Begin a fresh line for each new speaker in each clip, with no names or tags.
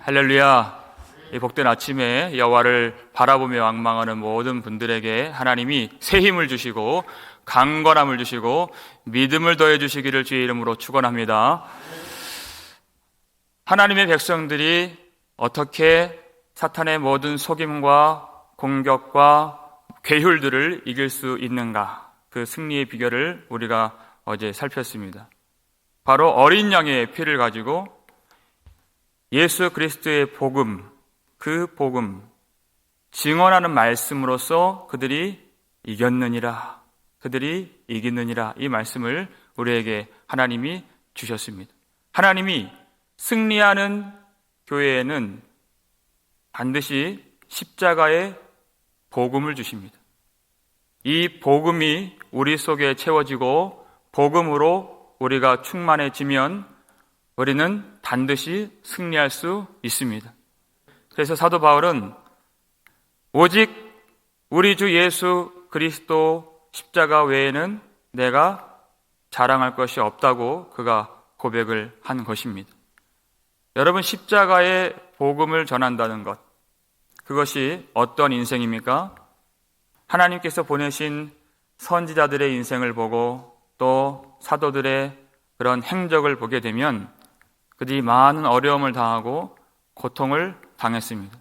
할렐루야. 이 복된 아침에 여호와를 바라보며 앙망하는 모든 분들에게 하나님이 새 힘을 주시고 강건함을 주시고 믿음을 더해 주시기를 주의 이름으로 축원합니다. 하나님의 백성들이 어떻게 사탄의 모든 속임과 공격과 괴율들을 이길 수 있는가, 그 승리의 비결을 우리가 어제 살폈습니다. 바로 어린 양의 피를 가지고 예수 그리스도의 복음, 그 복음 증언하는 말씀으로써 그들이 이겼느니라, 그들이 이기느니라, 이 말씀을 우리에게 하나님이 주셨습니다. 하나님이 승리하는 교회에는 반드시 십자가의 복음을 주십니다. 이 복음이 우리 속에 채워지고 복음으로 우리가 충만해지면 우리는 반드시 승리할 수 있습니다. 그래서 사도 바울은 오직 우리 주 예수 그리스도 십자가 외에는 내가 자랑할 것이 없다고 그가 고백을 한 것입니다. 여러분, 십자가의 복음을 전한다는 것, 그것이 어떤 인생입니까? 하나님께서 보내신 선지자들의 인생을 보고 또 사도들의 그런 행적을 보게 되면 그들이 많은 어려움을 당하고 고통을 당했습니다.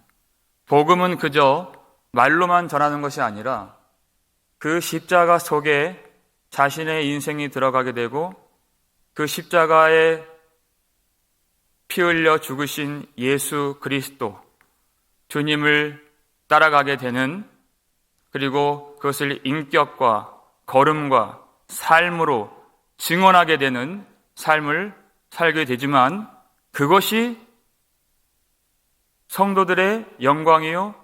복음은 그저 말로만 전하는 것이 아니라 그 십자가 속에 자신의 인생이 들어가게 되고 그 십자가에 피 흘려 죽으신 예수 그리스도, 주님을 따라가게 되는, 그리고 그것을 인격과 걸음과 삶으로 증언하게 되는 삶을 살게 되지만 그것이 성도들의 영광이요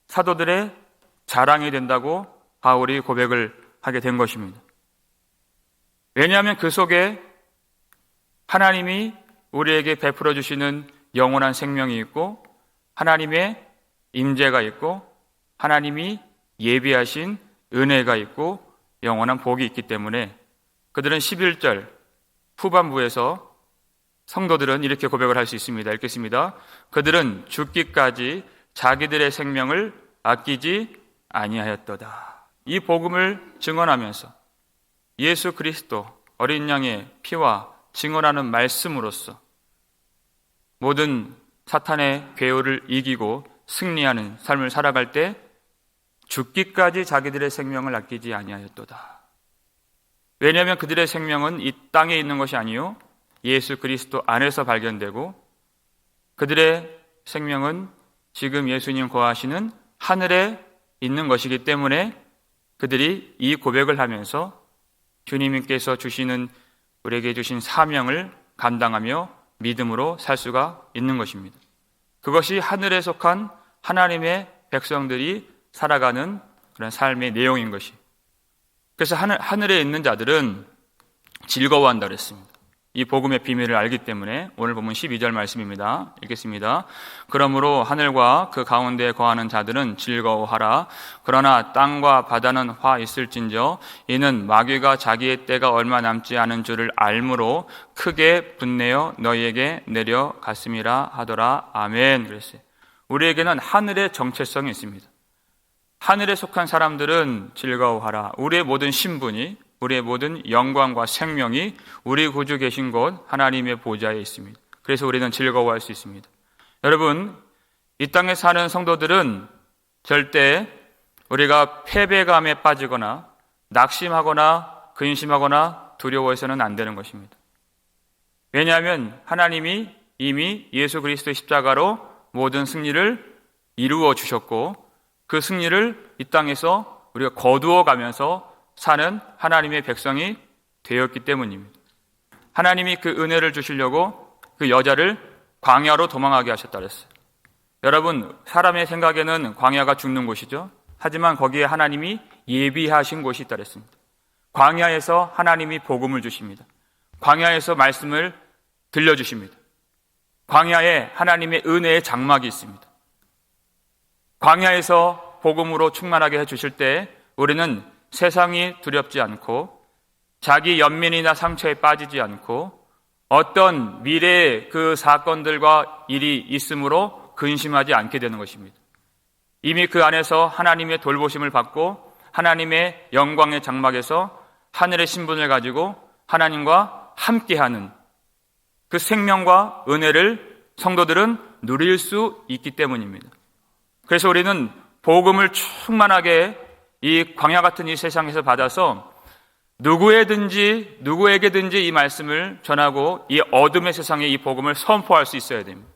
사도들의 자랑이 된다고 바울이 고백을 하게 된 것입니다. 왜냐하면 그 속에 하나님이 우리에게 베풀어 주시는 영원한 생명이 있고 하나님의 임재가 있고 하나님이 예비하신 은혜가 있고 영원한 복이 있기 때문에 그들은 11절 후반부에서 성도들은 이렇게 고백을 할 수 있습니다. 읽겠습니다. 그들은 죽기까지 자기들의 생명을 아끼지 아니하였도다. 이 복음을 증언하면서 예수 그리스도 어린 양의 피와 증언하는 말씀으로써 모든 사탄의 괴호를 이기고 승리하는 삶을 살아갈 때 죽기까지 자기들의 생명을 아끼지 아니하였도다. 왜냐하면 그들의 생명은 이 땅에 있는 것이 아니요 예수 그리스도 안에서 발견되고 그들의 생명은 지금 예수님 거하시는 하늘에 있는 것이기 때문에 그들이 이 고백을 하면서 주님께서 주시는 우리에게 주신 사명을 감당하며 믿음으로 살 수가 있는 것입니다. 그것이 하늘에 속한 하나님의 백성들이 살아가는 그런 삶의 내용인 것이. 그래서 하늘에 있는 자들은 즐거워한다 그랬습니다. 이 복음의 비밀을 알기 때문에 오늘 보면 12절 말씀입니다. 읽겠습니다. 그러므로 하늘과 그 가운데에 거하는 자들은 즐거워하라. 그러나 땅과 바다는 화 있을진저 이는 마귀가 자기의 때가 얼마 남지 않은 줄을 알므로 크게 분내어 너희에게 내려갔음이라 하더라. 아멘. 그랬어요. 우리에게는 하늘의 정체성이 있습니다. 하늘에 속한 사람들은 즐거워하라. 우리의 모든 신분이, 우리의 모든 영광과 생명이 우리 구주 계신 곳 하나님의 보좌에 있습니다. 그래서 우리는 즐거워할 수 있습니다. 여러분, 이 땅에 사는 성도들은 절대 우리가 패배감에 빠지거나 낙심하거나 근심하거나 두려워해서는 안 되는 것입니다. 왜냐하면 하나님이 이미 예수 그리스도의 십자가로 모든 승리를 이루어 주셨고 그 승리를 이 땅에서 우리가 거두어 가면서 사는 하나님의 백성이 되었기 때문입니다. 하나님이 그 은혜를 주시려고 그 여자를 광야로 도망하게 하셨다 그랬어요. 여러분, 사람의 생각에는 광야가 죽는 곳이죠. 하지만 거기에 하나님이 예비하신 곳이 있다 그랬습니다. 광야에서 하나님이 복음을 주십니다. 광야에서 말씀을 들려주십니다. 광야에 하나님의 은혜의 장막이 있습니다. 광야에서 복음으로 충만하게 해주실 때 우리는 세상이 두렵지 않고 자기 연민이나 상처에 빠지지 않고 어떤 미래의 그 사건들과 일이 있으므로 근심하지 않게 되는 것입니다. 이미 그 안에서 하나님의 돌보심을 받고 하나님의 영광의 장막에서 하늘의 신분을 가지고 하나님과 함께하는 그 생명과 은혜를 성도들은 누릴 수 있기 때문입니다. 그래서 우리는 복음을 충만하게 이 광야 같은 이 세상에서 받아서 누구에게든지 이 말씀을 전하고 이 어둠의 세상에 이 복음을 선포할 수 있어야 됩니다.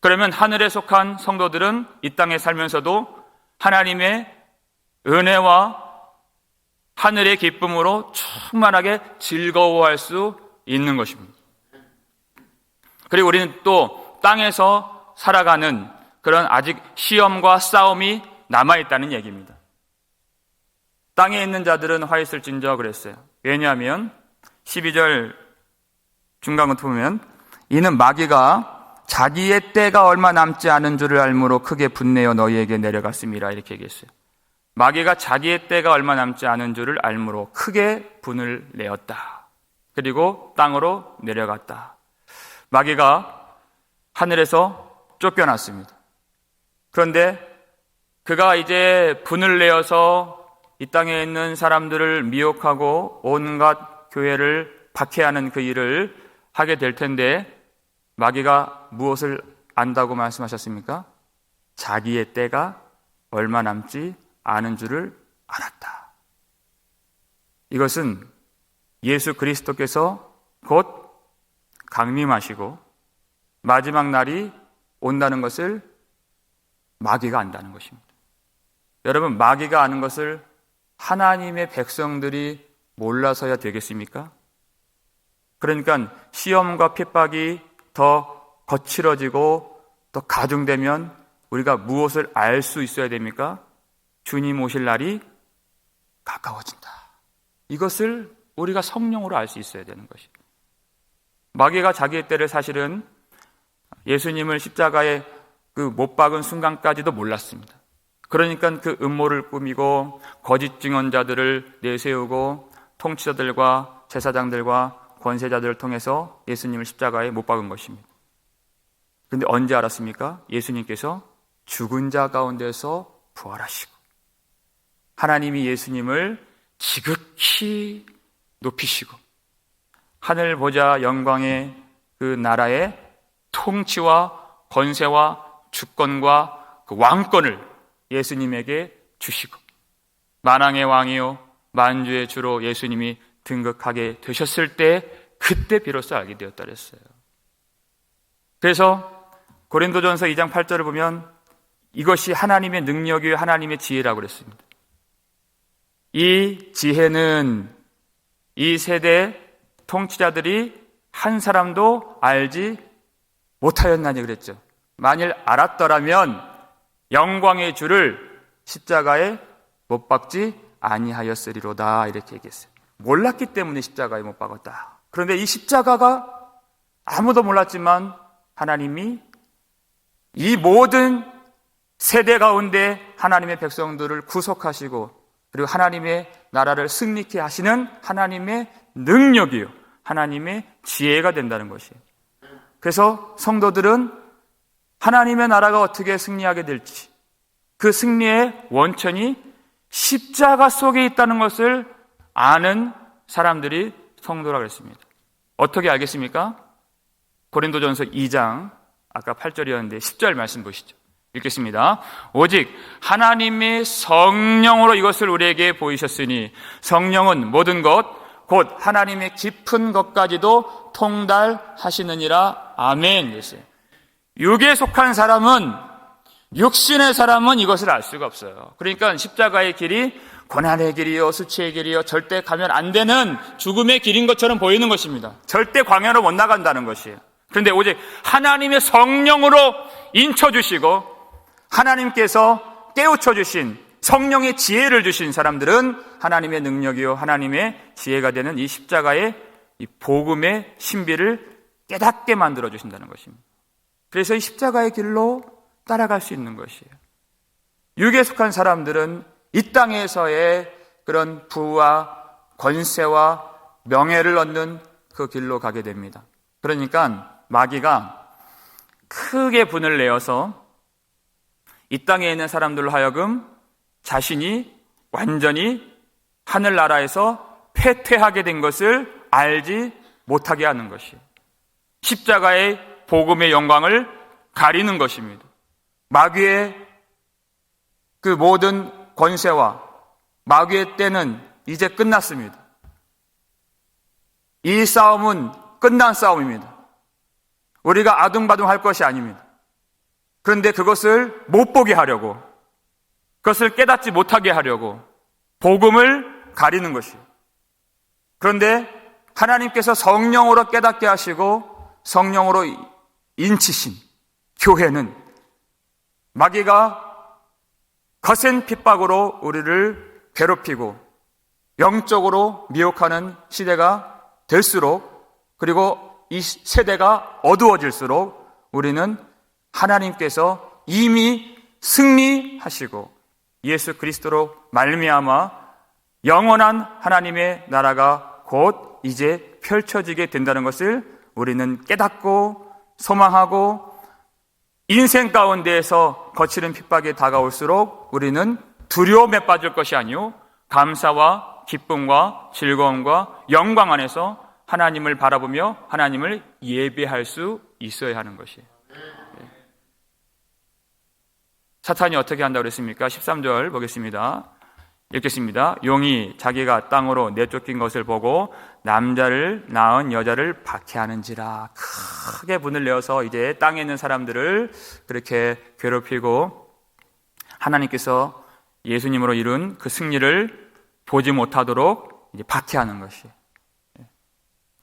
그러면 하늘에 속한 성도들은 이 땅에 살면서도 하나님의 은혜와 하늘의 기쁨으로 충만하게 즐거워할 수 있는 것입니다. 그리고 우리는 또 땅에서 살아가는 그런 아직 시험과 싸움이 남아있다는 얘기입니다. 땅에 있는 자들은 화 있을진저 그랬어요. 왜냐하면 12절 중간부터 보면 이는 마귀가 자기의 때가 얼마 남지 않은 줄을 알므로 크게 분내어 너희에게 내려갔음이라 이렇게 얘기했어요. 마귀가 자기의 때가 얼마 남지 않은 줄을 알므로 크게 분을 내었다. 그리고 땅으로 내려갔다. 마귀가 하늘에서 쫓겨났습니다. 그런데 그가 이제 분을 내어서 이 땅에 있는 사람들을 미혹하고 온갖 교회를 박해하는 그 일을 하게 될 텐데 마귀가 무엇을 안다고 말씀하셨습니까? 자기의 때가 얼마 남지 않은 줄을 알았다. 이것은 예수 그리스도께서 곧 강림하시고 마지막 날이 온다는 것을 마귀가 안다는 것입니다. 여러분, 마귀가 아는 것을 하나님의 백성들이 몰라서야 되겠습니까? 그러니까 시험과 핍박이 더 거칠어지고 더 가중되면 우리가 무엇을 알 수 있어야 됩니까? 주님 오실 날이 가까워진다. 이것을 우리가 성령으로 알 수 있어야 되는 것입니다. 마귀가 자기의 때를 사실은 예수님을 십자가에 못 박은 순간까지도 몰랐습니다. 그러니까 그 음모를 꾸미고 거짓 증언자들을 내세우고 통치자들과 제사장들과 권세자들을 통해서 예수님을 십자가에 못 박은 것입니다. 그런데 언제 알았습니까? 예수님께서 죽은 자 가운데서 부활하시고 하나님이 예수님을 지극히 높이시고 하늘 보좌 영광의 그 나라의 통치와 권세와 주권과 그 왕권을 예수님에게 주시고 만왕의 왕이요 만주의 주로 예수님이 등극하게 되셨을 때 그때 비로소 알게 되었다 그랬어요. 그래서 고린도전서 2장 8절을 보면 이것이 하나님의 능력이요 하나님의 지혜라고 그랬습니다. 이 지혜는 이 세대 통치자들이 한 사람도 알지 못하였나니 그랬죠. 만일 알았더라면 영광의 주를 십자가에 못 박지 아니하였으리로다 이렇게 얘기했어요. 몰랐기 때문에 십자가에 못 박았다. 그런데 이 십자가가 아무도 몰랐지만 하나님이 이 모든 세대 가운데 하나님의 백성들을 구속하시고 그리고 하나님의 나라를 승리케 하시는 하나님의 능력이요 하나님의 지혜가 된다는 것이에요. 그래서 성도들은 하나님의 나라가 어떻게 승리하게 될지 그 승리의 원천이 십자가 속에 있다는 것을 아는 사람들이 성도라고 했습니다. 어떻게 알겠습니까? 고린도전서 2장 아까 8절이었는데 10절 말씀 보시죠. 읽겠습니다. 오직 하나님의 성령으로 이것을 우리에게 보이셨으니 성령은 모든 것 곧 하나님의 깊은 것까지도 통달하시느니라. 아멘. 그랬어요. 육에 속한 사람은 육신의 사람은 이것을 알 수가 없어요. 그러니까 십자가의 길이 고난의 길이요 수치의 길이요 절대 가면 안 되는 죽음의 길인 것처럼 보이는 것입니다. 절대 광야로 못 나간다는 것이에요. 그런데 오직 하나님의 성령으로 인쳐주시고 하나님께서 깨우쳐주신 성령의 지혜를 주신 사람들은 하나님의 능력이요 하나님의 지혜가 되는 이 십자가의 이 복음의 신비를 깨닫게 만들어 주신다는 것입니다. 그래서 이 십자가의 길로 따라갈 수 있는 것이에요. 육에 속한 사람들은 이 땅에서의 그런 부와 권세와 명예를 얻는 그 길로 가게 됩니다. 그러니까 마귀가 크게 분을 내어서 이 땅에 있는 사람들로 하여금 자신이 완전히 하늘나라에서 패퇴하게 된 것을 알지 못하게 하는 것이에요. 십자가의 복음의 영광을 가리는 것입니다. 마귀의 그 모든 권세와 마귀의 때는 이제 끝났습니다. 이 싸움은 끝난 싸움입니다. 우리가 아둥바둥 할 것이 아닙니다. 그런데 그것을 못 보게 하려고, 그것을 깨닫지 못하게 하려고 복음을 가리는 것이에요. 그런데 하나님께서 성령으로 깨닫게 하시고 성령으로 인치신 교회는 마귀가 거센 핍박으로 우리를 괴롭히고 영적으로 미혹하는 시대가 될수록, 그리고 이 세대가 어두워질수록 우리는 하나님께서 이미 승리하시고 예수 그리스도로 말미암아 영원한 하나님의 나라가 곧 이제 펼쳐지게 된다는 것을 우리는 깨닫고 소망하고, 인생 가운데에서 거치는 핍박이 다가올수록 우리는 두려움에 빠질 것이 아니요 감사와 기쁨과 즐거움과 영광 안에서 하나님을 바라보며 하나님을 예배할 수 있어야 하는 것이에요. 사탄이 어떻게 한다고 그랬습니까? 13절 보겠습니다. 읽겠습니다. 용이 자기가 땅으로 내쫓긴 것을 보고 남자를 낳은 여자를 박해하는지라. 크게 분을 내어서 이제 땅에 있는 사람들을 그렇게 괴롭히고 하나님께서 예수님으로 이룬 그 승리를 보지 못하도록 이제 박해하는 것이,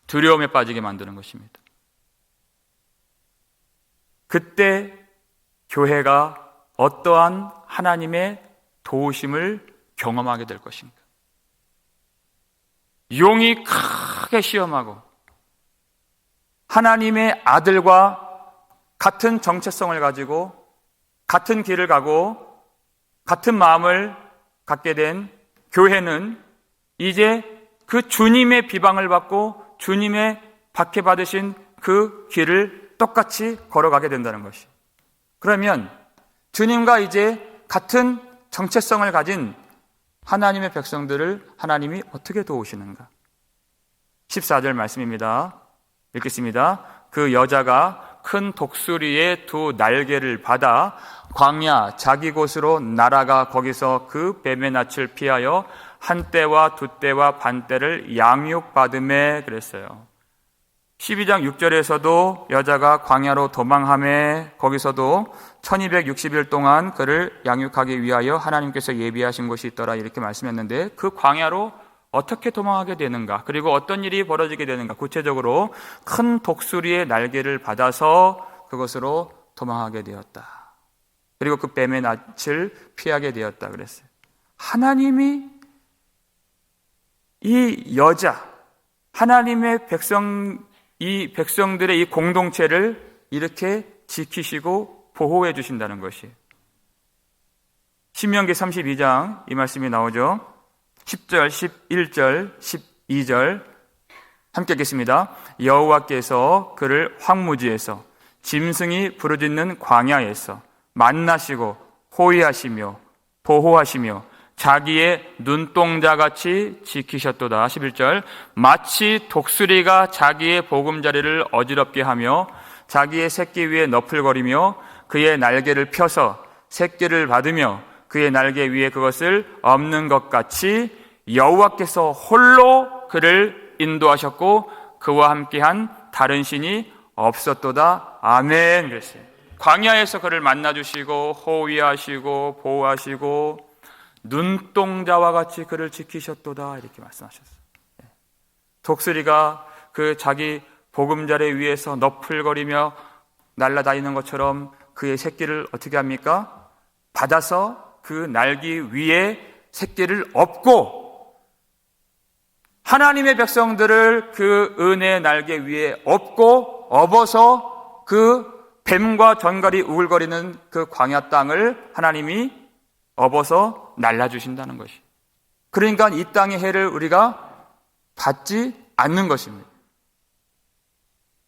두려움에 빠지게 만드는 것입니다. 그때 교회가 어떠한 하나님의 도우심을 경험하게 될 것인가? 용이 크게 시험하고 하나님의 아들과 같은 정체성을 가지고 같은 길을 가고 같은 마음을 갖게 된 교회는 이제 그 주님의 비방을 받고 주님의 박해받으신 그 길을 똑같이 걸어가게 된다는 것이. 그러면 주님과 이제 같은 정체성을 가진 하나님의 백성들을 하나님이 어떻게 도우시는가? 14절 말씀입니다. 읽겠습니다. 그 여자가 큰 독수리의 두 날개를 받아 광야 자기 곳으로 날아가 거기서 그 뱀의 낯을 피하여 한 때와 두 때와 반 때를 양육받음에 그랬어요. 12장 6절에서도 여자가 광야로 도망하매 거기서도 1260일 동안 그를 양육하기 위하여 하나님께서 예비하신 곳이 있더라 이렇게 말씀했는데, 그 광야로 어떻게 도망하게 되는가, 그리고 어떤 일이 벌어지게 되는가, 구체적으로 큰 독수리의 날개를 받아서 그것으로 도망하게 되었다. 그리고 그 뱀의 낯을 피하게 되었다 그랬어요. 하나님이 이 여자, 하나님의 이 백성들의 이 공동체를 이렇게 지키시고 보호해 주신다는 것이. 신명기 32장 이 말씀이 나오죠. 10절, 11절, 12절 함께 읽겠습니다. 여호와께서 그를 황무지에서 짐승이 부르짖는 광야에서 만나시고 호위하시며 보호하시며 자기의 눈동자같이 지키셨도다. 11절 마치 독수리가 자기의 보금자리를 어지럽게 하며 자기의 새끼 위에 너풀거리며 그의 날개를 펴서 새끼를 받으며 그의 날개 위에 그것을 엎는 것 같이 여호와께서 홀로 그를 인도하셨고 그와 함께한 다른 신이 없었도다. 아멘. 그랬어요. 광야에서 그를 만나주시고 호위하시고 보호하시고 눈동자와 같이 그를 지키셨도다 이렇게 말씀하셨어요. 독수리가 그 자기 보금자리 위에서 너풀거리며 날아다니는 것처럼 그의 새끼를 어떻게 합니까? 받아서 그 날개 위에 새끼를 엎고 하나님의 백성들을 그 은혜의 날개 위에 업어서 그 뱀과 전갈이 우글거리는 그 광야 땅을 하나님이 업어서 날라주신다는 것이. 그러니까 이 땅의 해를 우리가 받지 않는 것입니다.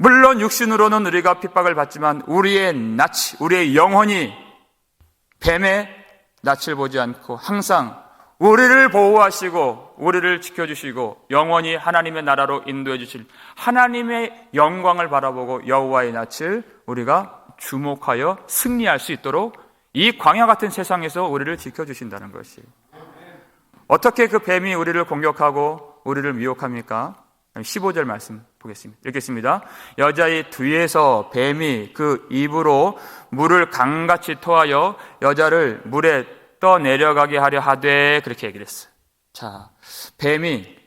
물론 육신으로는 우리가 핍박을 받지만 우리의 낯이, 우리의 영혼이 뱀의 낯을 보지 않고 항상 우리를 보호하시고 우리를 지켜주시고 영원히 하나님의 나라로 인도해 주실 하나님의 영광을 바라보고 여호와의 낯을 우리가 주목하여 승리할 수 있도록 이 광야 같은 세상에서 우리를 지켜주신다는 것이. 어떻게 그 뱀이 우리를 공격하고 우리를 미혹합니까? 15절 말씀 보겠습니다. 읽겠습니다. 여자의 뒤에서 뱀이 그 입으로 물을 강같이 토하여 여자를 물에 떠내려가게 하려 하되, 그렇게 얘기를 했어요. 자, 뱀이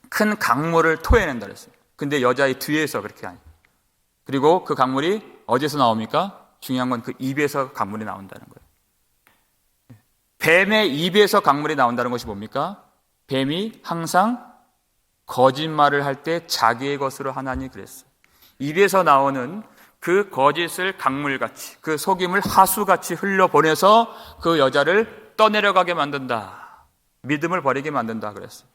큰 강물을 토해낸다 그랬어요. 근데 여자의 뒤에서 그렇게 하니. 그리고 그 강물이 어디서 나옵니까? 중요한 건 그 입에서 강물이 나온다는 거예요. 뱀의 입에서 강물이 나온다는 것이 뭡니까? 뱀이 항상 거짓말을 할 때 자기의 것으로 하나니 그랬어요. 입에서 나오는 그 거짓을 강물같이, 그 속임을 하수같이 흘려보내서 그 여자를 떠내려가게 만든다. 믿음을 버리게 만든다 그랬어요.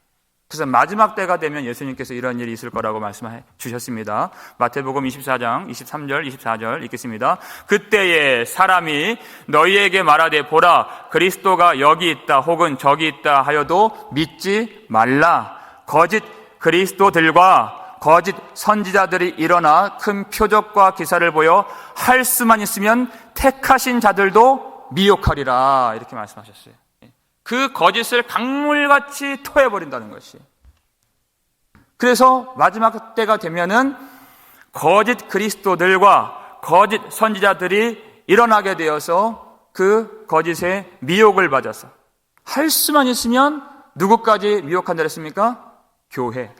그래서 마지막 때가 되면 예수님께서 이런 일이 있을 거라고 말씀해 주셨습니다. 마태복음 24장 23절 24절 읽겠습니다. 그때에 사람이 너희에게 말하되 보라 그리스도가 여기 있다 혹은 저기 있다 하여도 믿지 말라. 거짓 그리스도들과 거짓 선지자들이 일어나 큰 표적과 기사를 보여 할 수만 있으면 택하신 자들도 미혹하리라. 이렇게 말씀하셨어요. 그 거짓을 강물같이 토해버린다는 것이. 그래서 마지막 때가 되면은 거짓 그리스도들과 거짓 선지자들이 일어나게 되어서 그 거짓의 미혹을 받아서 할 수만 있으면 누구까지 미혹한다 그랬습니까? 교회,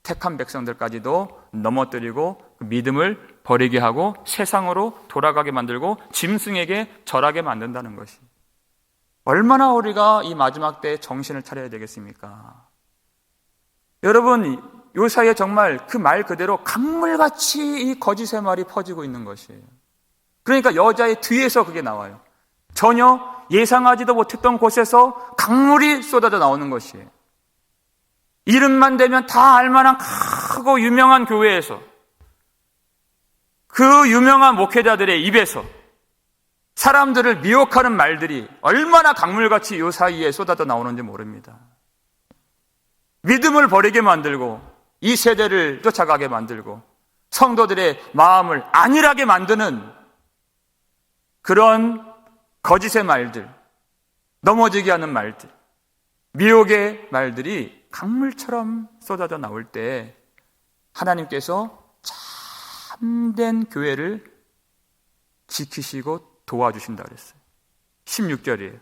택한 백성들까지도 넘어뜨리고 믿음을 버리게 하고 세상으로 돌아가게 만들고 짐승에게 절하게 만든다는 것이. 얼마나 우리가 이 마지막 때에 정신을 차려야 되겠습니까? 여러분, 요 사이에 정말 그 말 그대로 강물같이 이 거짓의 말이 퍼지고 있는 것이에요. 그러니까 여자의 뒤에서 그게 나와요. 전혀 예상하지도 못했던 곳에서 강물이 쏟아져 나오는 것이에요. 이름만 대면 다 알만한 크고 유명한 교회에서, 그 유명한 목회자들의 입에서 사람들을 미혹하는 말들이 얼마나 강물같이 이 사이에 쏟아져 나오는지 모릅니다. 믿음을 버리게 만들고 이 세대를 쫓아가게 만들고 성도들의 마음을 안일하게 만드는 그런 거짓의 말들, 넘어지게 하는 말들, 미혹의 말들이 강물처럼 쏟아져 나올 때 하나님께서 참된 교회를 지키시고 도와주신다 그랬어요. 16절이에요.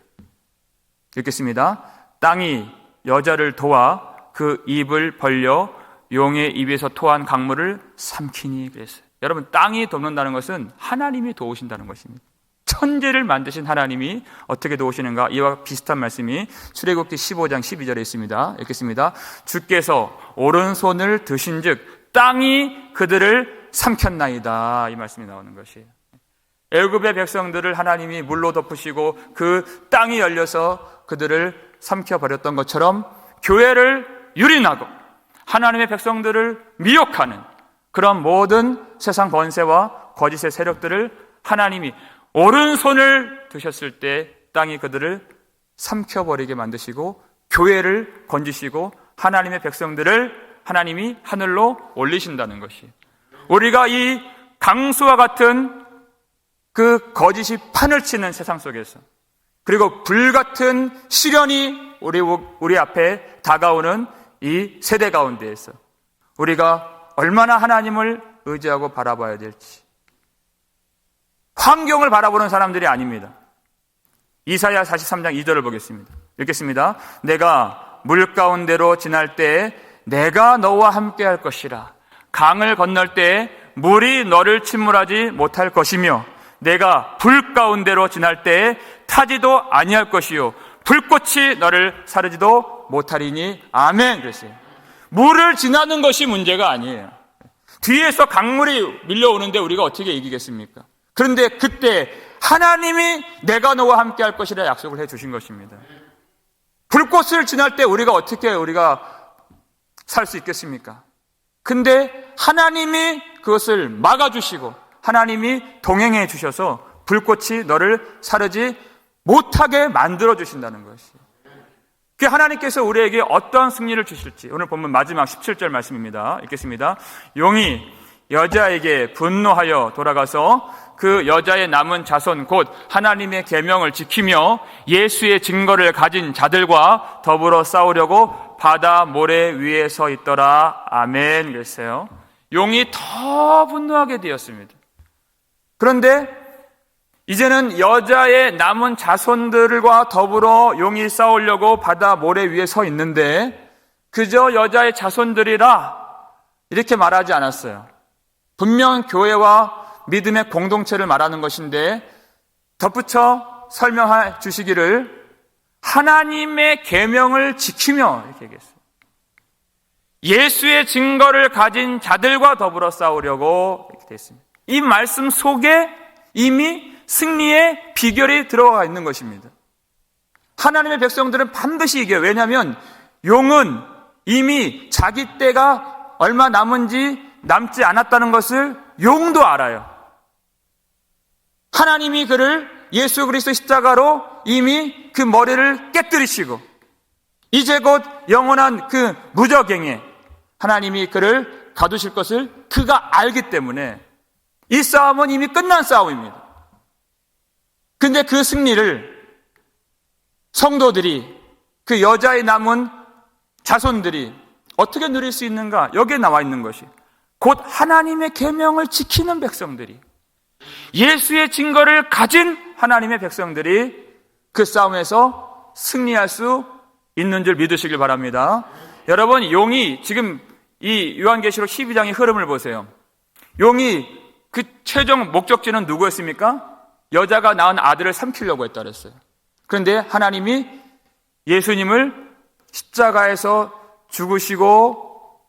읽겠습니다. 땅이 여자를 도와 그 입을 벌려 용의 입에서 토한 강물을 삼키니 그랬어요. 여러분, 땅이 돕는다는 것은 하나님이 도우신다는 것입니다. 천지를 만드신 하나님이 어떻게 도우시는가? 이와 비슷한 말씀이 출애굽기 15장 12절에 있습니다. 읽겠습니다. 주께서 오른손을 드신즉 땅이 그들을 삼켰나이다. 이 말씀이 나오는 것이에요. 애굽의 백성들을 하나님이 물로 덮으시고 그 땅이 열려서 그들을 삼켜버렸던 것처럼 교회를 유린하고 하나님의 백성들을 미혹하는 그런 모든 세상 권세와 거짓의 세력들을 하나님이 오른손을 드셨을 때 땅이 그들을 삼켜버리게 만드시고 교회를 건지시고 하나님의 백성들을 하나님이 하늘로 올리신다는 것이. 우리가 이 강수와 같은 그 거짓이 판을 치는 세상 속에서, 그리고 불같은 시련이 우리 앞에 다가오는 이 세대 가운데에서 우리가 얼마나 하나님을 의지하고 바라봐야 될지. 환경을 바라보는 사람들이 아닙니다. 이사야 43장 2절을 보겠습니다. 읽겠습니다. 내가 물 가운데로 지날 때에 내가 너와 함께 할 것이라. 강을 건널 때에 물이 너를 침몰하지 못할 것이며 내가 불 가운데로 지날 때에 타지도 아니할 것이요 불꽃이 너를 사르지도 못하리니. 아멘. 그랬어요. 물을 지나는 것이 문제가 아니에요. 뒤에서 강물이 밀려오는데 우리가 어떻게 이기겠습니까? 그런데 그때 하나님이 내가 너와 함께 할 것이라 약속을 해 주신 것입니다. 불꽃을 지날 때 우리가 살 수 있겠습니까? 근데 하나님이 그것을 막아주시고 하나님이 동행해 주셔서 불꽃이 너를 사르지 못하게 만들어 주신다는 것이에요. 그 하나님께서 우리에게 어떠한 승리를 주실지 오늘 본문 마지막 17절 말씀입니다. 읽겠습니다. 용이 여자에게 분노하여 돌아가서 그 여자의 남은 자손 곧 하나님의 계명을 지키며 예수의 증거를 가진 자들과 더불어 싸우려고 바다 모래 위에 서 있더라. 아멘. 그랬어요. 용이 더 분노하게 되었습니다. 그런데 이제는 여자의 남은 자손들과 더불어 용이 싸우려고 바다 모래 위에 서 있는데 그저 여자의 자손들이라 이렇게 말하지 않았어요. 분명 교회와 믿음의 공동체를 말하는 것인데 덧붙여 설명해 주시기를 하나님의 계명을 지키며 이렇게 얘기했어요. 예수의 증거를 가진 자들과 더불어 싸우려고 이렇게 됐습니다. 이 말씀 속에 이미 승리의 비결이 들어가 있는 것입니다. 하나님의 백성들은 반드시 이겨요. 왜냐하면 용은 이미 자기 때가 얼마 남지 않았다는 것을 용도 알아요. 하나님이 그를 예수 그리스도 십자가로 이미 그 머리를 깨뜨리시고 이제 곧 영원한 그 무저갱에 하나님이 그를 가두실 것을 그가 알기 때문에 이 싸움은 이미 끝난 싸움입니다. 근데 그 승리를 성도들이 그 여자의 남은 자손들이 어떻게 누릴 수 있는가? 여기에 나와 있는 것이 곧 하나님의 계명을 지키는 백성들이 예수의 증거를 가진 하나님의 백성들이 그 싸움에서 승리할 수 있는 줄 믿으시길 바랍니다. 여러분, 용이 지금 이 요한계시록 12장의 흐름을 보세요. 용이 그 최종 목적지는 누구였습니까? 여자가 낳은 아들을 삼키려고 했다 그랬어요. 그런데 하나님이 예수님을 십자가에서 죽으시고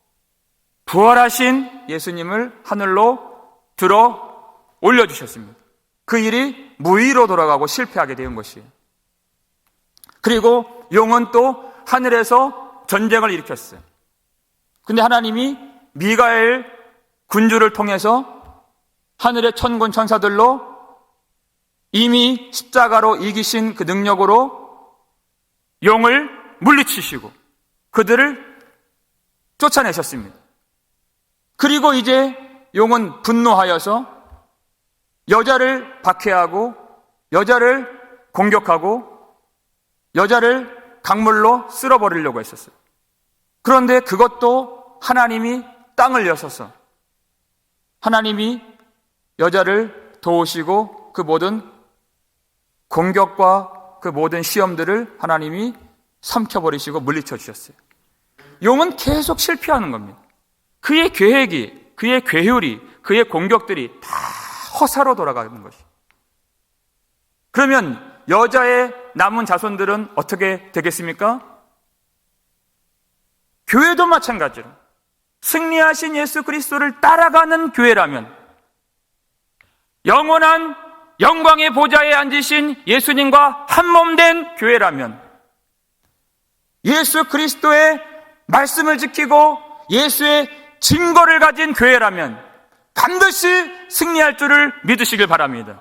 부활하신 예수님을 하늘로 들어 올려주셨습니다. 그 일이 무의로 돌아가고 실패하게 된 것이에요. 그리고 용은 또 하늘에서 전쟁을 일으켰어요. 근데 하나님이 미가엘 군주를 통해서 하늘의 천군 천사들로 이미 십자가로 이기신 그 능력으로 용을 물리치시고 그들을 쫓아내셨습니다. 그리고 이제 용은 분노하여서 여자를 박해하고 여자를 공격하고 여자를 강물로 쓸어버리려고 했었어요. 그런데 그것도 하나님이 땅을 여셔서 하나님이 여자를 도우시고 그 모든 공격과 그 모든 시험들을 하나님이 삼켜버리시고 물리쳐 주셨어요. 용은 계속 실패하는 겁니다. 그의 계획이, 그의 괴율이, 그의 공격들이 다 허사로 돌아가는 것이에요. 그러면 여자의 남은 자손들은 어떻게 되겠습니까? 교회도 마찬가지로 승리하신 예수 그리스도를 따라가는 교회라면 영원한 영광의 보좌에 앉으신 예수님과 한몸된 교회라면 예수 그리스도의 말씀을 지키고 예수의 증거를 가진 교회라면 반드시 승리할 줄을 믿으시길 바랍니다.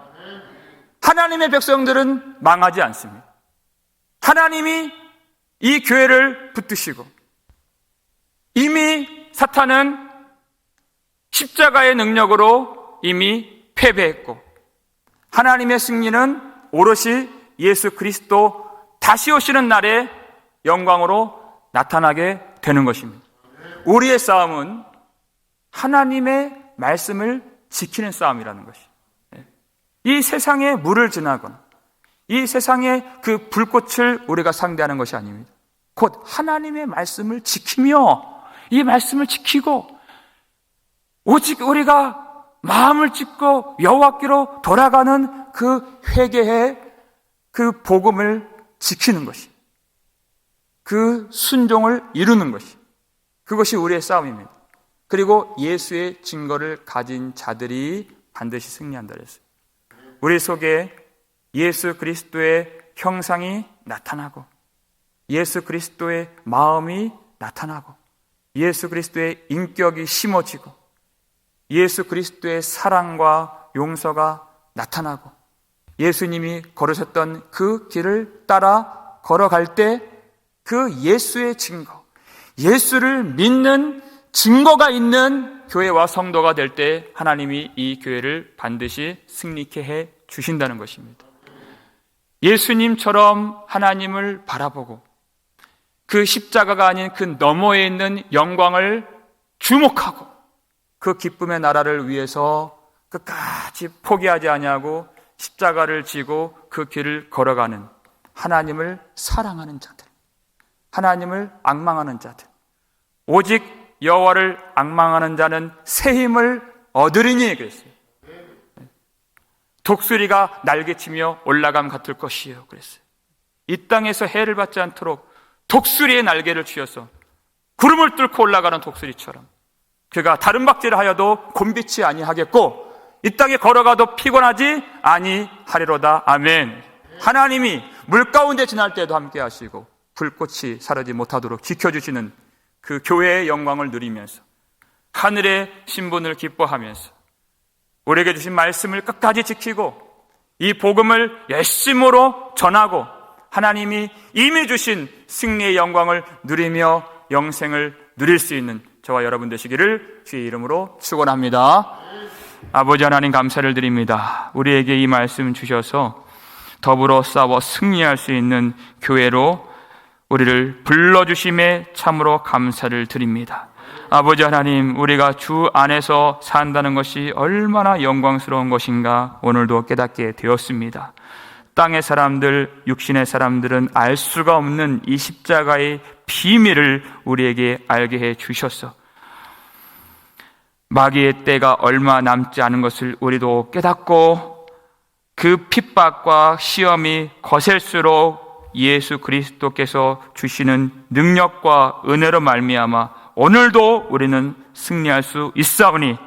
하나님의 백성들은 망하지 않습니다. 하나님이 이 교회를 붙드시고 이미 사탄은 십자가의 능력으로 이미 패배했고 하나님의 승리는 오롯이 예수 그리스도 다시 오시는 날에 영광으로 나타나게 되는 것입니다. 우리의 싸움은 하나님의 말씀을 지키는 싸움이라는 것이. 이 세상의 물을 지나거나 이 세상의 그 불꽃을 우리가 상대하는 것이 아닙니다. 곧 하나님의 말씀을 지키며 이 말씀을 지키고 오직 우리가 마음을 찢고 여호와께로 돌아가는 그 회개의 그 복음을 지키는 것이, 그 순종을 이루는 것이, 그것이 우리의 싸움입니다. 그리고 예수의 증거를 가진 자들이 반드시 승리한다 그랬어요. 우리 속에 예수 그리스도의 형상이 나타나고 예수 그리스도의 마음이 나타나고 예수 그리스도의 인격이 심어지고 예수 그리스도의 사랑과 용서가 나타나고 예수님이 걸으셨던 그 길을 따라 걸어갈 때 그 예수의 증거, 예수를 믿는 증거가 있는 교회와 성도가 될 때 하나님이 이 교회를 반드시 승리케 해 주신다는 것입니다. 예수님처럼 하나님을 바라보고 그 십자가가 아닌 그 너머에 있는 영광을 주목하고 그 기쁨의 나라를 위해서 끝까지 포기하지 아니하고 십자가를 지고 그 길을 걸어가는 하나님을 사랑하는 자들, 하나님을 앙망하는 자들, 오직 여호와를 앙망하는 자는 새 힘을 얻으리니 그랬어요. 독수리가 날개치며 올라감 같을 것이에요 그랬어요. 이 땅에서 해를 받지 않도록 독수리의 날개를 쥐어서 구름을 뚫고 올라가는 독수리처럼 그가 다른 박질을 하여도 곤비치 아니하겠고 이 땅에 걸어가도 피곤하지 아니하리로다. 아멘. 하나님이 물 가운데 지날 때도 함께 하시고 불꽃이 사르지 못하도록 지켜주시는 그 교회의 영광을 누리면서 하늘의 신분을 기뻐하면서 우리에게 주신 말씀을 끝까지 지키고 이 복음을 열심으로 전하고 하나님이 이미 주신 승리의 영광을 누리며 영생을 누릴 수 있는 저와 여러분 되시기를 주의 이름으로 축원합니다. 아버지 하나님 감사를 드립니다. 우리에게 이 말씀 주셔서 더불어 싸워 승리할 수 있는 교회로 우리를 불러주심에 참으로 감사를 드립니다. 아버지 하나님, 우리가 주 안에서 산다는 것이 얼마나 영광스러운 것인가 오늘도 깨닫게 되었습니다. 땅의 사람들, 육신의 사람들은 알 수가 없는 이 십자가의 비밀을 우리에게 알게 해 주셨어. 마귀의 때가 얼마 남지 않은 것을 우리도 깨닫고 그 핍박과 시험이 거셀수록 예수 그리스도께서 주시는 능력과 은혜로 말미암아 오늘도 우리는 승리할 수 있사오니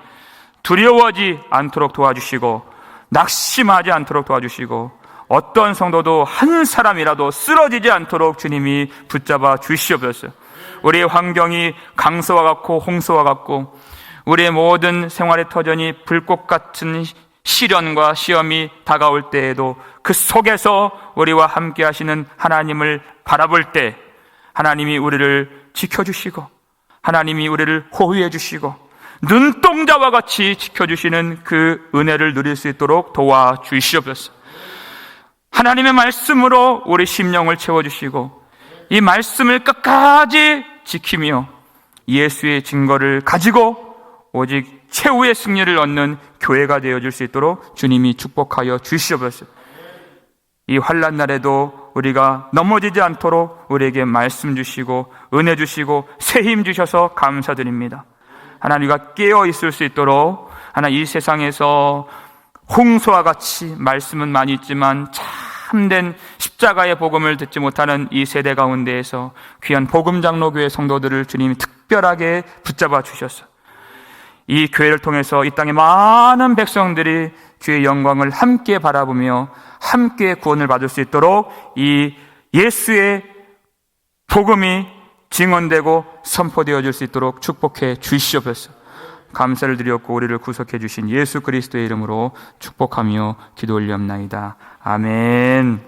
두려워하지 않도록 도와주시고 낙심하지 않도록 도와주시고 어떤 성도도 한 사람이라도 쓰러지지 않도록 주님이 붙잡아 주시옵소서. 우리의 환경이 강서와 같고 홍수와 같고 우리의 모든 생활의 터전이 불꽃 같은 시련과 시험이 다가올 때에도 그 속에서 우리와 함께 하시는 하나님을 바라볼 때 하나님이 우리를 지켜주시고 하나님이 우리를 호위해 주시고 눈동자와 같이 지켜주시는 그 은혜를 누릴 수 있도록 도와주시옵소서. 하나님의 말씀으로 우리 심령을 채워주시고 이 말씀을 끝까지 지키며 예수의 증거를 가지고 오직 최후의 승리를 얻는 교회가 되어줄 수 있도록 주님이 축복하여 주시옵소서. 이 환난 날에도 우리가 넘어지지 않도록 우리에게 말씀 주시고 은혜 주시고 새 힘 주셔서 감사드립니다. 하나님과 깨어 있을 수 있도록 하나님 이 세상에서 홍수와 같이 말씀은 많이 있지만 참된 십자가의 복음을 듣지 못하는 이 세대 가운데에서 귀한 복음장로교회 성도들을 주님이 특별하게 붙잡아 주셔서 이 교회를 통해서 이 땅의 많은 백성들이 주의 영광을 함께 바라보며 함께 구원을 받을 수 있도록 이 예수의 복음이 증언되고 선포되어질 수 있도록 축복해 주시옵소서. 감사를 드렸고 우리를 구속해 주신 예수 그리스도의 이름으로 축복하며 기도 올리옵나이다. 아멘.